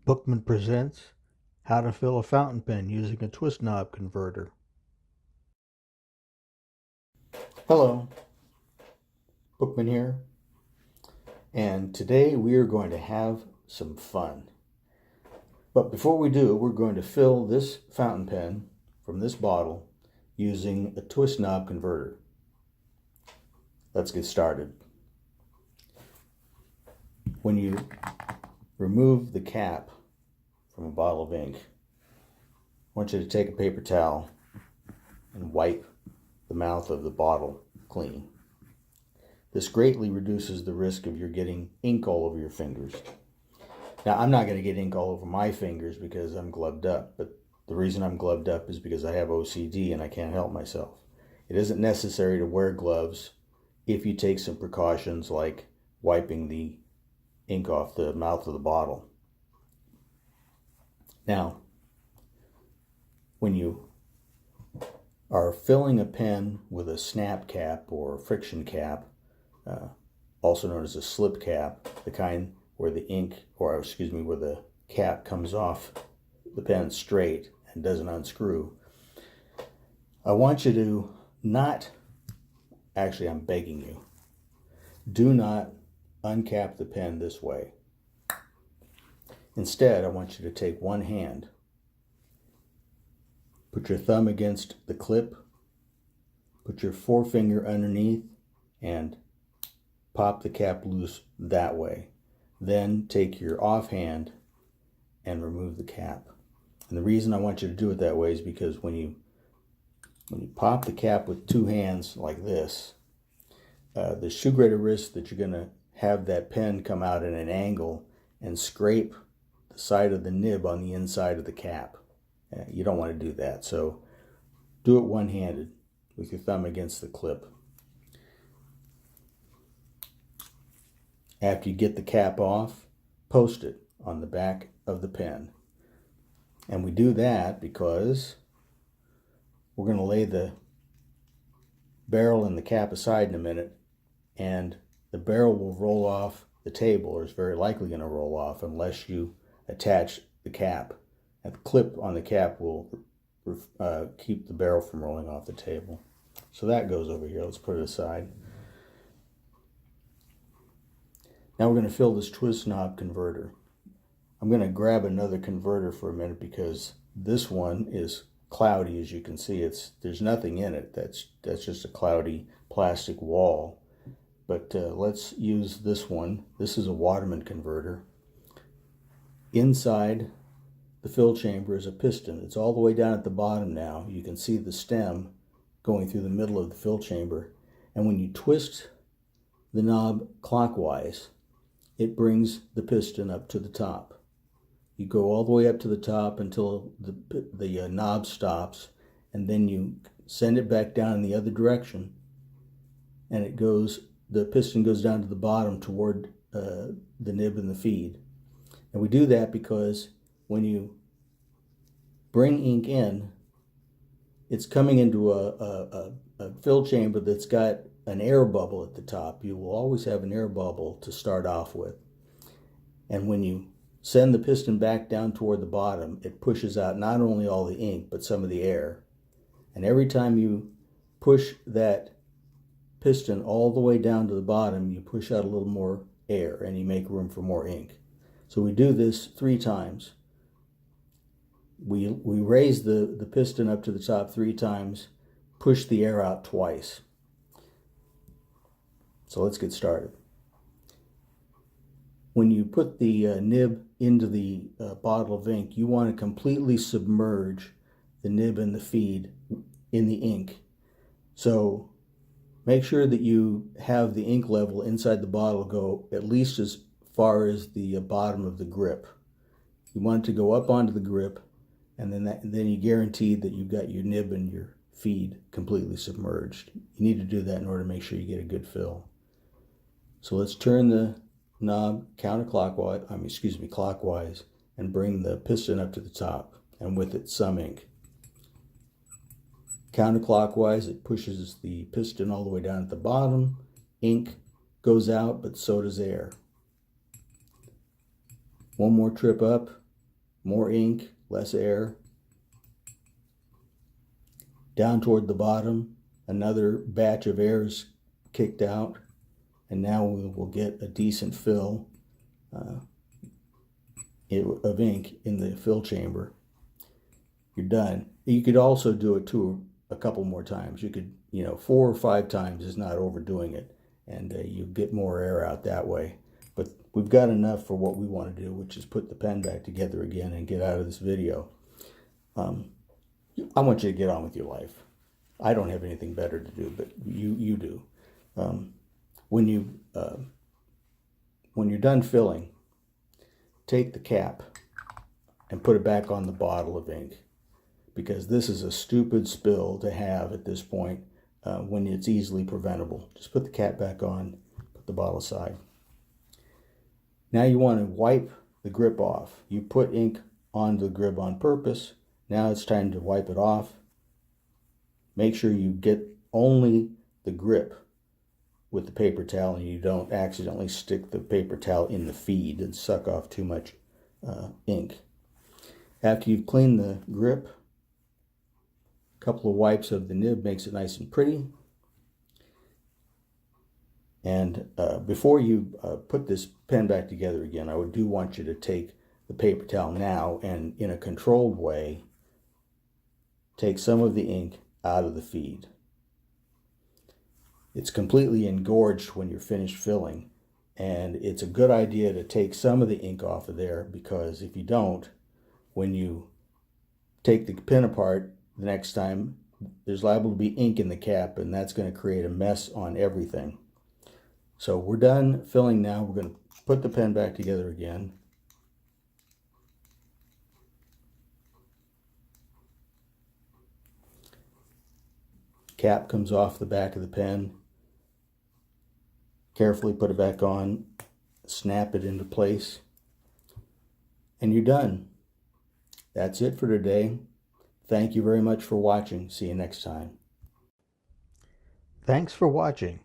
Bookman presents How to Fill a Fountain Pen Using a Twist Knob Converter. Hello, Bookman here, and today we are going to have some fun. But before we do, we're going to fill this fountain pen from this bottle using a twist knob converter. Let's get started. When you remove the cap from a bottle of ink, I want you to take a paper towel and wipe the mouth of the bottle clean. This greatly reduces the risk of you getting ink all over your fingers. Now, I'm not going to get ink all over my fingers because I'm gloved up, but the reason I'm gloved up is because I have OCD and I can't help myself. It isn't necessary to wear gloves if you take some precautions like wiping the ink off the mouth of the bottle. Now, when you are filling a pen with a snap cap or a friction cap, also known as a slip cap, the kind where the where the cap comes off the pen straight and doesn't unscrew, I want you to I'm begging you, do not uncap the pen this way. Instead, I want you to take one hand, put your thumb against the clip, put your forefinger underneath, and pop the cap loose that way. Then take your offhand and remove the cap. And the reason I want you to do it that way is because when you pop the cap with two hands like this, there's too great a risk that you're going to have that pen come out at an angle and scrape the side of the nib on the inside of the cap. You don't want to do that. So do it one-handed with your thumb against the clip. After you get the cap off, post it on the back of the pen. And we do that because we're going to lay the barrel and the cap aside in a minute, and the barrel will roll off the table, or is very likely going to roll off unless you attach the cap. And the clip on the cap will keep the barrel from rolling off the table. So that goes over here. Let's put it aside. Now we're going to fill this twist knob converter. I'm going to grab another converter for a minute because this one is cloudy. As you can see, there's nothing in it. That's just a cloudy plastic wall. But let's use this one. This is a Waterman converter. Inside the fill chamber is a piston. It's all the way down at the bottom now. You can see the stem going through the middle of the fill chamber. And when you twist the knob clockwise, it brings the piston up to the top. You go all the way up to the top until the knob stops, and then you send it back down in the other direction, and the piston goes down to the bottom toward the nib and the feed. And we do that because when you bring ink in, it's coming into a fill chamber that's got an air bubble at the top. You will always have an air bubble to start off with. And when you send the piston back down toward the bottom, it pushes out not only all the ink, but some of the air. And every time you push that piston all the way down to the bottom, you push out a little more air and you make room for more ink. So we do this 3 times. We raise the piston up to the top 3 times, push the air out twice. So let's get started. When you put the nib into the bottle of ink, you want to completely submerge the nib and the feed in the ink. So make sure that you have the ink level inside the bottle go at least as far as the bottom of the grip. You want it to go up onto the grip, and then you guarantee that you've got your nib and your feed completely submerged. You need to do that in order to make sure you get a good fill. So let's turn the knob clockwise, and bring the piston up to the top, and with it some ink. Counterclockwise, it pushes the piston all the way down at the bottom. Ink goes out, but so does air. One more trip up, more ink, less air. Down toward the bottom, another batch of air is kicked out, and now we will get a decent fill of ink in the fill chamber. You're done. You could also do it a couple more times. You could, 4 or 5 times is not overdoing it, and you get more air out that way. But we've got enough for what we want to do, which is put the pen back together again and get out of this video. I want you to get on with your life. I don't have anything better to do, but you do. When you're done filling, take the cap and put it back on the bottle of ink, because this is a stupid spill to have at this point when it's easily preventable. Just put the cap back on, put the bottle aside. Now you want to wipe the grip off. You put ink onto the grip on purpose. Now it's time to wipe it off. Make sure you get only the grip with the paper towel and you don't accidentally stick the paper towel in the feed and suck off too much ink. After you've cleaned the grip, a couple of wipes of the nib makes it nice and pretty. And before you put this pen back together again, I do want you to take the paper towel now and, in a controlled way, take some of the ink out of the feed. It's completely engorged when you're finished filling, and it's a good idea to take some of the ink off of there, because if you don't, when you take the pen apart the next time, there's liable to be ink in the cap, and that's going to create a mess on everything. So we're done filling now. We're going to put the pen back together again. Cap comes off the back of the pen. Carefully put it back on, snap it into place, and you're done. That's it for today. Thank you very much for watching. See you next time. Thanks for watching.